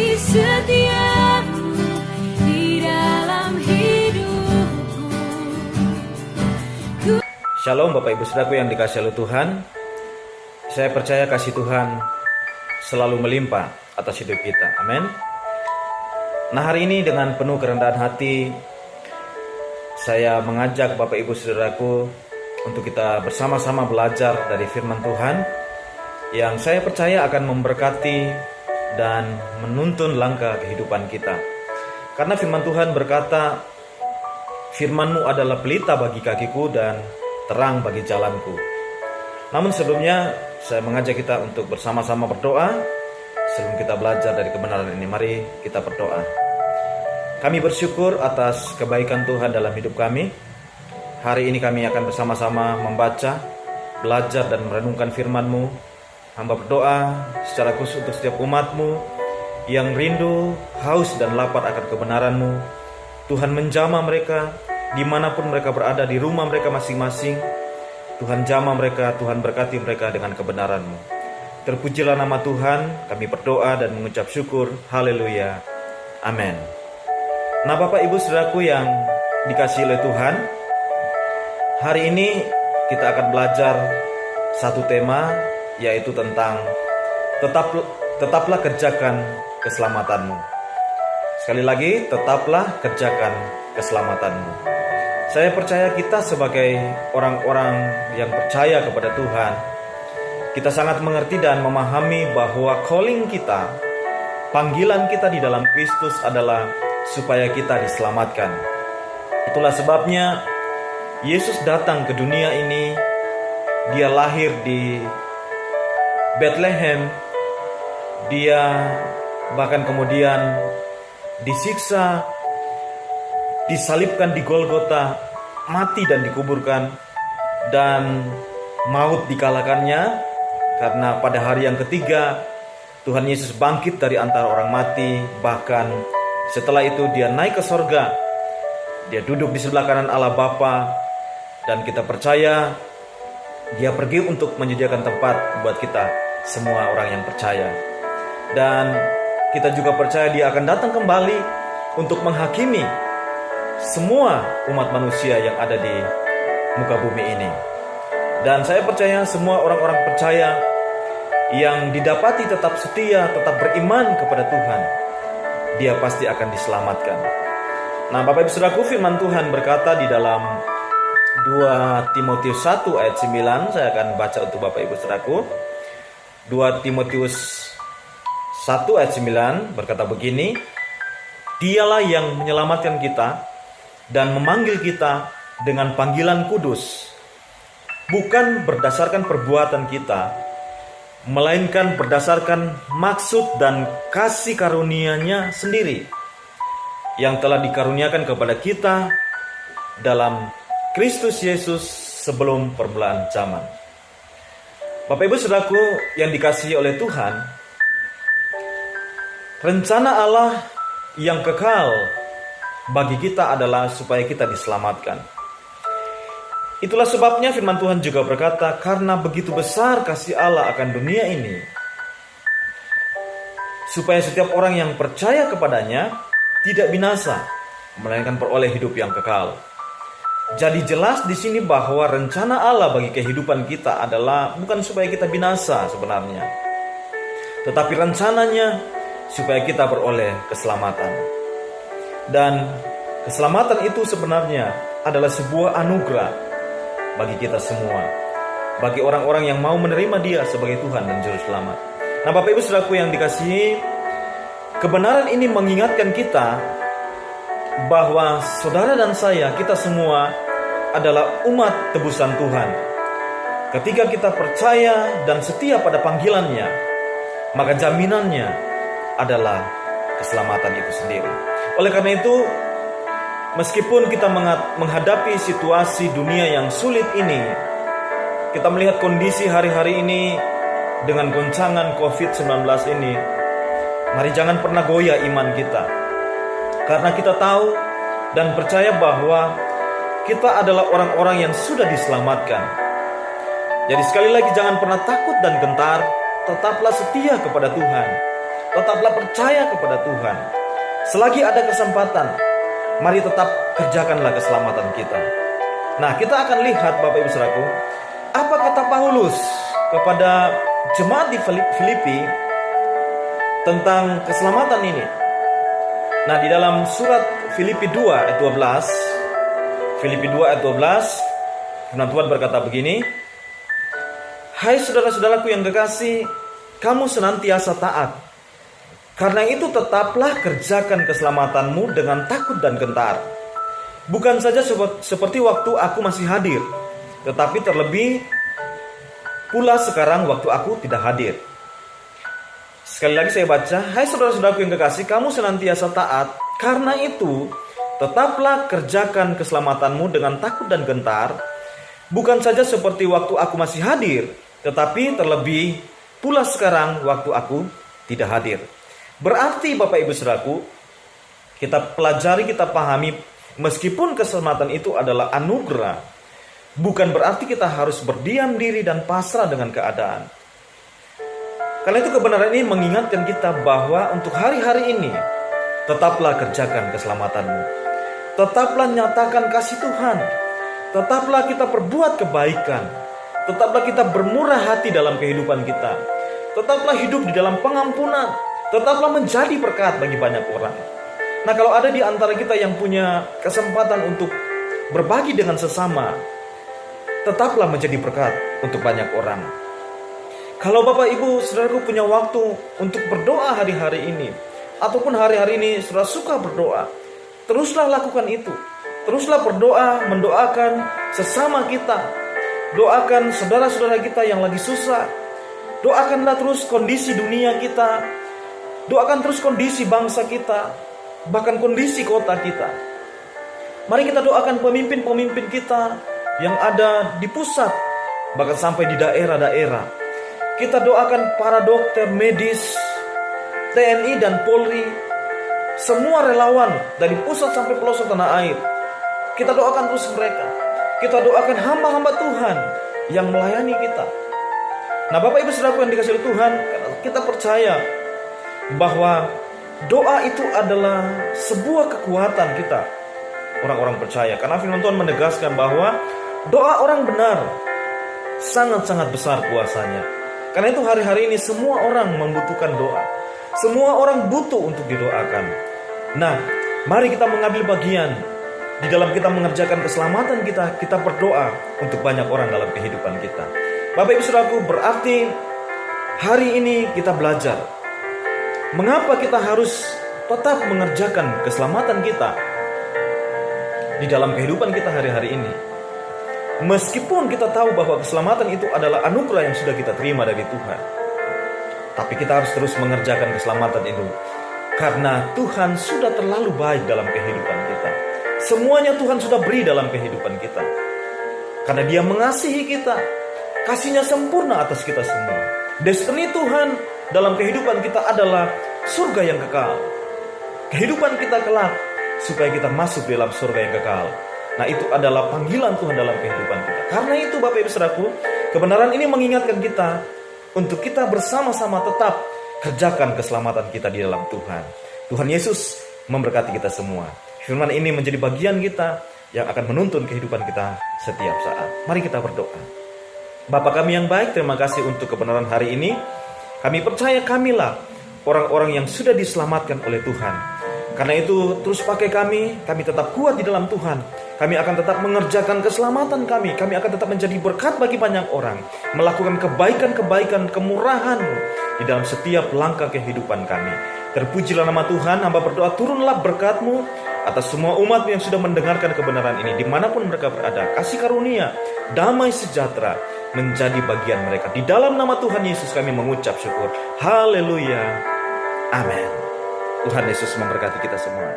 kasih setiamu di dalam hidupku. Shalom Bapak Ibu Saudaraku yang dikasihi oleh Tuhan. Saya percaya kasih Tuhan selalu melimpah atas hidup kita. Amin. Nah, hari ini dengan penuh kerendahan hati saya mengajak Bapak Ibu Saudaraku untuk kita bersama-sama belajar dari firman Tuhan yang saya percaya akan memberkati dan menuntun langkah kehidupan kita. Karena firman Tuhan berkata, "Firman-Mu adalah pelita bagi kakiku dan terang bagi jalanku." Namun sebelumnya saya mengajak kita untuk bersama-sama berdoa. Sebelum kita belajar dari kebenaran ini, mari kita berdoa. Kami bersyukur atas kebaikan Tuhan dalam hidup kami. Hari ini kami akan bersama-sama membaca, belajar dan merenungkan firman-Mu. Hamba berdoa secara khusus untuk setiap umat-Mu yang rindu, haus dan lapar akan kebenaran-Mu. Tuhan menjamah mereka dimanapun mereka berada, di rumah mereka masing-masing. Tuhan jamah mereka, Tuhan berkati mereka dengan kebenaran-Mu. Terpujilah nama Tuhan, kami berdoa dan mengucap syukur. Haleluya. Amin. Nah, Bapak Ibu Saudaraku yang dikasihi oleh Tuhan, hari ini kita akan belajar satu tema, yaitu tentang tetaplah kerjakan keselamatanmu. Sekali lagi, tetaplah kerjakan keselamatanmu. Saya percaya kita sebagai orang-orang yang percaya kepada Tuhan, kita sangat mengerti dan memahami bahwa calling kita, panggilan kita di dalam Kristus adalah supaya kita diselamatkan. Itulah sebabnya Yesus datang ke dunia ini. Dia lahir di Bethlehem. Dia bahkan kemudian disiksa, disalibkan di Golgota, mati dan dikuburkan, dan maut dikalahkannya, karena pada hari yang ketiga Tuhan Yesus bangkit dari antara orang mati. Bahkan setelah itu dia naik ke sorga, dia duduk di sebelah kanan Allah Bapa, dan kita percaya dia pergi untuk menyediakan tempat buat kita semua orang yang percaya. Dan kita juga percaya dia akan datang kembali untuk menghakimi semua umat manusia yang ada di muka bumi ini. Dan saya percaya semua orang-orang percaya yang didapati tetap setia, tetap beriman kepada Tuhan, dia pasti akan diselamatkan. Nah, Bapak Ibu Saudaraku, firman Tuhan berkata di dalam 2 Timotius 1 ayat 9, saya akan baca untuk Bapak Ibu Saudaraku. 2 Timotius 1 ayat 9 berkata begini, "Dialah yang menyelamatkan kita dan memanggil kita dengan panggilan kudus, bukan berdasarkan perbuatan kita, melainkan berdasarkan maksud dan kasih karunia-Nya sendiri, yang telah dikaruniakan kepada kita dalam Kristus Yesus sebelum permulaan zaman." Bapak Ibu Saudaraku yang dikasihi oleh Tuhan, rencana Allah yang kekal bagi kita adalah supaya kita diselamatkan. Itulah sebabnya firman Tuhan juga berkata, "Karena begitu besar kasih Allah akan dunia ini, supaya setiap orang yang percaya kepadanya tidak binasa, melainkan peroleh hidup yang kekal." Jadi jelas di sini bahwa rencana Allah bagi kehidupan kita adalah bukan supaya kita binasa sebenarnya, tetapi rencananya supaya kita beroleh keselamatan. Dan keselamatan itu sebenarnya adalah sebuah anugerah bagi kita semua, bagi orang-orang yang mau menerima Dia sebagai Tuhan dan Juru Selamat. Nah, Bapak Ibu Saudaraku yang dikasihi, kebenaran ini mengingatkan kita bahwa saudara dan saya, kita semua adalah umat tebusan Tuhan. Ketika kita percaya dan setia pada panggilannya, maka jaminannya adalah keselamatan itu sendiri. Oleh karena itu, meskipun kita menghadapi situasi dunia yang sulit ini, kita melihat kondisi hari-hari ini dengan goncangan COVID-19 ini, mari jangan pernah goyah iman kita. Karena kita tahu dan percaya bahwa kita adalah orang-orang yang sudah diselamatkan. Jadi sekali lagi, jangan pernah takut dan gentar, tetaplah setia kepada Tuhan. tetaplah percaya kepada Tuhan. Selagi ada kesempatan, mari tetap kerjakanlah keselamatan kita. Nah, kita akan lihat Bapak Ibu Saudaraku, apa kata Paulus kepada jemaat di Filipi tentang keselamatan ini. Nah, di dalam surat Filipi 2 ayat 12, Filipi 2 ayat 12, firman Tuhan berkata begini, "Hai saudara-saudaraku yang kekasih, kamu senantiasa taat. Karena itu tetaplah kerjakan keselamatanmu dengan takut dan gentar. Bukan saja seperti waktu aku masih hadir, tetapi terlebih pula sekarang waktu aku tidak hadir." Sekali lagi saya baca, "Hai saudara-saudaraku yang kekasih, kamu senantiasa taat. Karena itu tetaplah kerjakan keselamatanmu dengan takut dan gentar. Bukan saja seperti waktu aku masih hadir, tetapi terlebih pula sekarang waktu aku tidak hadir." Berarti Bapak Ibu Saudaraku, kita pelajari, kita pahami, meskipun keselamatan itu adalah anugerah, bukan berarti kita harus berdiam diri dan pasrah dengan keadaan. Karena itu kebenaran ini mengingatkan kita bahwa untuk hari-hari ini, tetaplah kerjakan keselamatanmu. Tetaplah nyatakan kasih Tuhan. Tetaplah kita perbuat kebaikan. Tetaplah kita bermurah hati dalam kehidupan kita. Tetaplah hidup di dalam pengampunan. Tetaplah menjadi berkat bagi banyak orang. Nah, kalau ada di antara kita yang punya kesempatan untuk berbagi dengan sesama, tetaplah menjadi berkat untuk banyak orang. Kalau Bapak Ibu Saudaraku punya waktu untuk berdoa hari-hari ini, ataupun hari-hari ini saudara suka berdoa, teruslah lakukan itu. Teruslah berdoa, mendoakan sesama kita. Doakan saudara-saudara kita yang lagi susah. Doakanlah terus kondisi dunia kita. Doakan terus kondisi bangsa kita, bahkan kondisi kota kita. Mari kita doakan pemimpin-pemimpin kita yang ada di pusat, bahkan sampai di daerah-daerah. Kita doakan para dokter, medis, TNI dan Polri, semua relawan dari pusat sampai pelosok tanah air. Kita doakan terus mereka. Kita doakan hamba-hamba Tuhan yang melayani kita. Nah, Bapak Ibu Saudaraku yang dikasihi Tuhan, kita percaya bahwa doa itu adalah sebuah kekuatan kita, orang-orang percaya. Karena firman Tuhan menegaskan bahwa doa orang benar sangat-sangat besar kuasanya. Karena itu hari-hari ini semua orang membutuhkan doa. Semua orang butuh untuk didoakan. Nah, mari kita mengambil bagian di dalam kita mengerjakan keselamatan kita. Kita berdoa untuk banyak orang dalam kehidupan kita. Bapak Ibu Saudaraku, berarti hari ini kita belajar mengapa kita harus tetap mengerjakan keselamatan kita di dalam kehidupan kita hari-hari ini. Meskipun kita tahu bahwa keselamatan itu adalah anugerah yang sudah kita terima dari Tuhan, tapi kita harus terus mengerjakan keselamatan itu. Karena Tuhan sudah terlalu baik dalam kehidupan kita. Semuanya Tuhan sudah beri dalam kehidupan kita. Karena Dia mengasihi kita. Kasih-Nya sempurna atas kita semua. Destiny Tuhan dalam kehidupan kita adalah surga yang kekal. Kehidupan kita kelak supaya kita masuk dalam surga yang kekal. Nah, itu adalah panggilan Tuhan dalam kehidupan kita. Karena itu Bapak Ibu Saudaraku, kebenaran ini mengingatkan kita untuk kita bersama-sama tetap kerjakan keselamatan kita di dalam Tuhan. Tuhan Yesus memberkati kita semua. Firman ini menjadi bagian kita yang akan menuntun kehidupan kita setiap saat. Mari kita berdoa. Bapa kami yang baik, terima kasih untuk kebenaran hari ini. Kami percaya kamilah orang-orang yang sudah diselamatkan oleh Tuhan. Karena itu terus pakai kami tetap kuat di dalam Tuhan. Kami akan tetap mengerjakan keselamatan kami. Kami akan tetap menjadi berkat bagi banyak orang. Melakukan kebaikan-kebaikan, kemurahan-Mu di dalam setiap langkah kehidupan kami. Terpujilah nama Tuhan. Hamba berdoa turunlah berkat-Mu atas semua umat yang sudah mendengarkan kebenaran ini. Dimanapun mereka berada, kasih karunia, damai sejahtera menjadi bagian mereka. Di dalam nama Tuhan Yesus kami mengucap syukur. Haleluya. Amin. Tuhan Yesus memberkati kita semua.